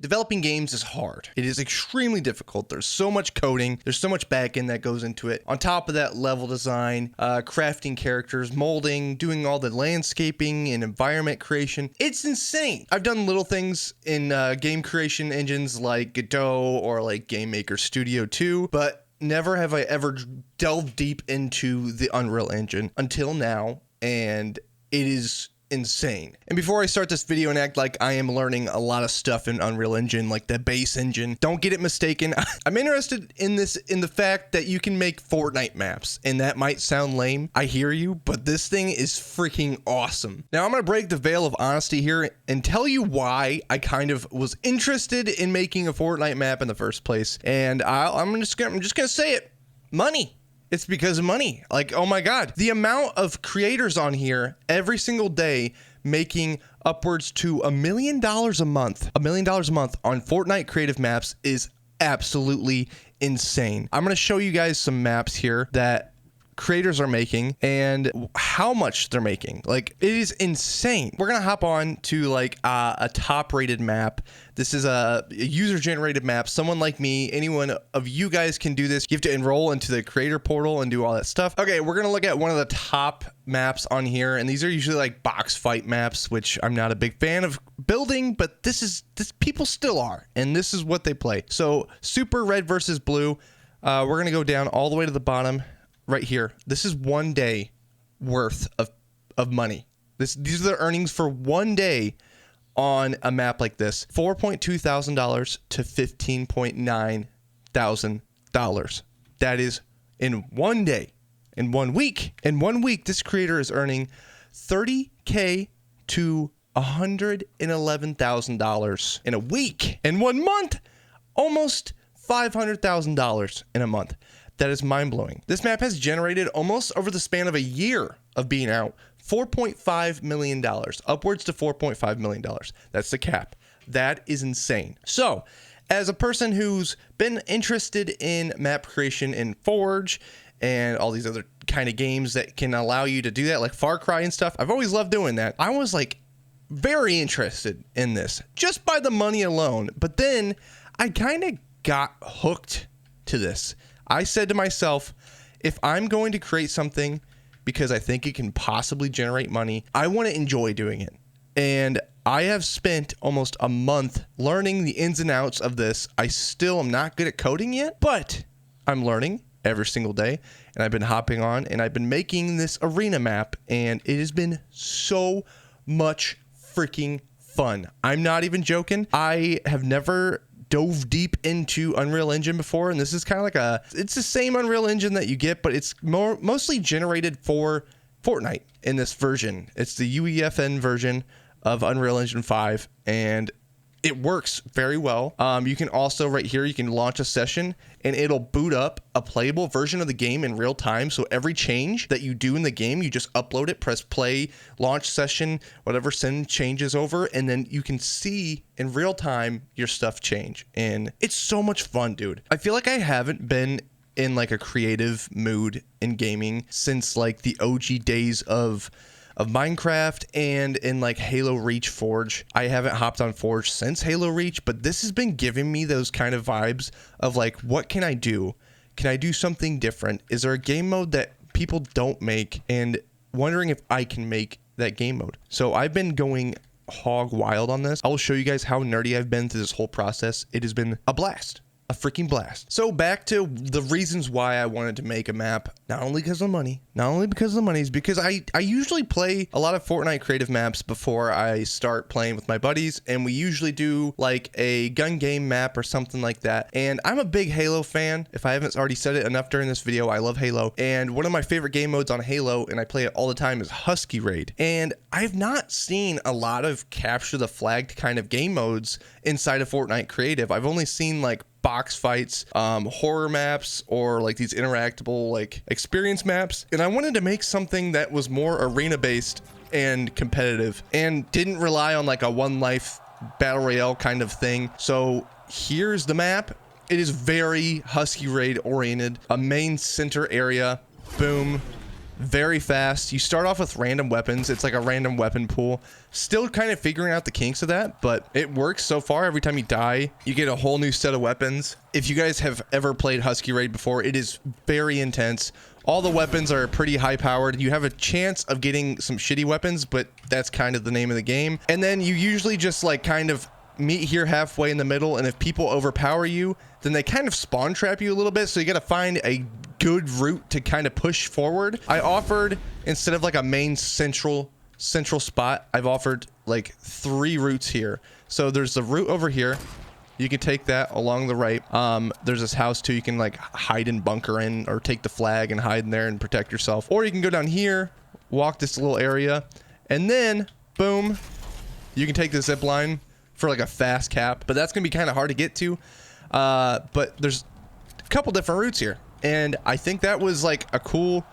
Developing games is hard. It is extremely difficult. There's so much coding. There's so much backend that goes into it. On top of that, level design, crafting characters, molding, doing all the landscaping and environment creation. It's insane. I've done little things in game creation engines like Godot or like Game Maker Studio 2, but never have I ever delved deep into the Unreal Engine until now, and it is insane. And before I start this video and act like I am learning a lot of stuff in Unreal Engine, like the base engine, don't get it mistaken. I'm interested in this, in the fact that you can make Fortnite maps, and that might sound lame. I hear you, but this thing is freaking awesome. Now I'm gonna break the veil of honesty here and tell you why I kind of was interested in making a Fortnite map in the first place. And I'm just gonna say it: money. It's because of money. Like, oh my God, the amount of creators on here every single day making upwards to $1 million a month, $1 million a month on Fortnite creative maps is absolutely insane. I'm going to show you guys some maps here that creators are making and how much they're making. Like, it is insane. We're gonna hop on to like a top rated map. This is a user generated map. Someone like me, anyone of you guys can do this. You have to enroll into the creator portal and do all that stuff. Okay, we're gonna look at one of the top maps on here, and these are usually like box fight maps, which I'm not a big fan of building, but this people still are, and this is what they play. So super red versus blue. We're gonna go down all the way to the bottom. Right here, this is 1 day worth of money. These are the earnings for 1 day on a map like this. $4.2 thousand to $15.9 thousand. That is in 1 day. In 1 week. In 1 week, this creator is earning $30K to $111,000 in a week. In 1 month, almost $500,000 in a month. That is mind-blowing. This map has generated, almost over the span of a year of being out, $4.5 million, upwards to $4.5 million. That's the cap. That is insane. So, as a person who's been interested in map creation in Forge and all these other kind of games that can allow you to do that, like Far Cry and stuff, I've always loved doing that. I was like very interested in this just by the money alone. But then I kind of got hooked to this. I said to myself, if I'm going to create something because I think it can possibly generate money, I want to enjoy doing it. And I have spent almost a month learning the ins and outs of this. I still am not good at coding yet, but I'm learning every single day. And I've been hopping on and I've been making this arena map, and it has been so much freaking fun. I'm not even joking. I have never dove deep into Unreal Engine before, and this is kind of like it's the same Unreal Engine that you get, but it's mostly generated for Fortnite in this version. It's the UEFN version of Unreal Engine 5, and it works very well. You can also, right here, you can launch a session and it'll boot up a playable version of the game in real time. So every change that you do in the game, you just upload it, press play, launch session, whatever, send changes over, and then you can see in real time your stuff change. And it's so much fun, dude. I feel like I haven't been in like a creative mood in gaming since like the OG days of Minecraft and in like Halo Reach Forge. I haven't hopped on Forge since Halo Reach, but this has been giving me those kind of vibes of like, what can I do? Can I do something different? Is there a game mode that people don't make? And wondering if I can make that game mode. So I've been going hog wild on this. I will show you guys how nerdy I've been through this whole process. It has been a blast. A freaking blast. So back to the reasons why I wanted to make a map. Not only because of the money, is because I usually play a lot of Fortnite creative maps before I start playing with my buddies, and we usually do like a gun game map or something like that. And I'm a big Halo fan. If I haven't already said it enough during this video, I love Halo. And one of my favorite game modes on Halo, and I play it all the time, is Husky Raid. And I've not seen a lot of capture the flag kind of game modes inside of Fortnite creative. I've only seen like box fights, horror maps, or like these interactable like experience maps. And I wanted to make something that was more arena based and competitive and didn't rely on like a one life battle royale kind of thing. So here's the map. It is very Husky Raid oriented, a main center area. Boom, very fast. You start off with random weapons. It's like a random weapon pool. Still kind of figuring out the kinks of that, but it works so far. Every time you die, you get a whole new set of weapons. If you guys have ever played Husky Raid before, it is very intense. All the weapons are pretty high powered. You have a chance of getting some shitty weapons, but that's kind of the name of the game. And then you usually just like kind of meet here halfway in the middle, and if people overpower you, then they kind of spawn trap you a little bit, so you got to find a good route to kind of push forward. I offered, instead of like a main central spot, I've offered like 3 routes here. So there's the route over here. You can take that along the right. There's this house too. You can like hide and bunker in, or take the flag and hide in there and protect yourself. Or you can go down here, walk this little area, and then boom, you can take the zip line for like a fast cap, but that's gonna be kind of hard to get to. But there's a couple different routes here, and I think that was like a cool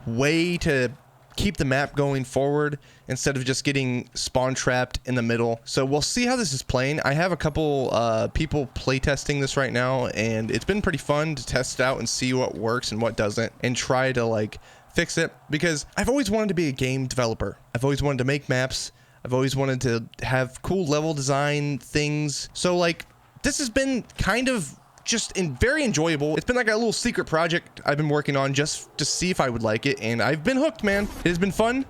way to keep the map going forward instead of just getting spawn trapped in the middle. So we'll see how this is playing. I have a couple people play testing this right now, and it's been pretty fun to test it out and see what works and what doesn't, and try to like fix it, because I've always wanted to be a game developer. I've always wanted to make maps. I've always wanted to have cool level design things. So like this has been kind of just very enjoyable. It's been like a little secret project I've been working on just to see if I would like it, and I've been hooked, man. It has been fun.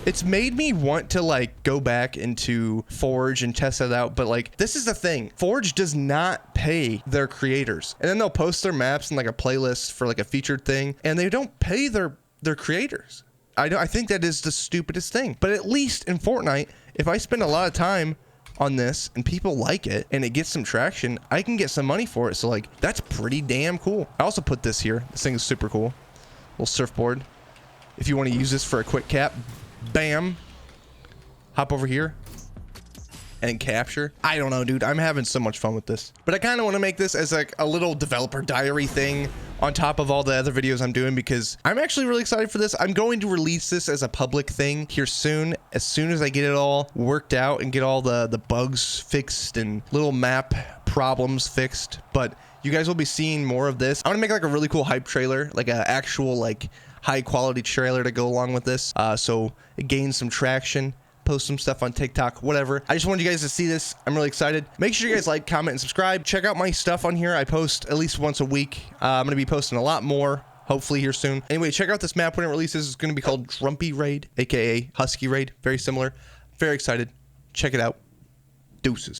It's made me want to like go back into Forge and test it out, but like this is the thing. Forge does not pay their creators, and then they'll post their maps in like a playlist for like a featured thing, and they don't pay their creators. I think that is the stupidest thing. But at least in Fortnite, if I spend a lot of time on this and people like it and it gets some traction, I can get some money for it. So like that's pretty damn cool. I also put this here. This thing is super cool. Little surfboard. If you want to use this for a quick cap, bam, hop over here and capture. I don't know, dude. I'm having so much fun with this, but I kind of want to make this as like a little developer diary thing on top of all the other videos I'm doing, because I'm actually really excited for this. I'm going to release this as a public thing here soon as I get it all worked out and get all the bugs fixed and little map problems fixed. But you guys will be seeing more of this. I want to make like a really cool hype trailer, like an actual like high quality trailer to go along with this, so it gains some traction. Post some stuff on TikTok, whatever. I just wanted you guys to see this. I'm really excited. Make sure you guys like, comment, and subscribe. Check out my stuff on here. I post at least once a week. I'm going to be posting a lot more, hopefully here soon. Anyway, check out this map when it releases. It's going to be called Drumpy Raid, aka Husky Raid. Very similar. Very excited. Check it out. Deuces.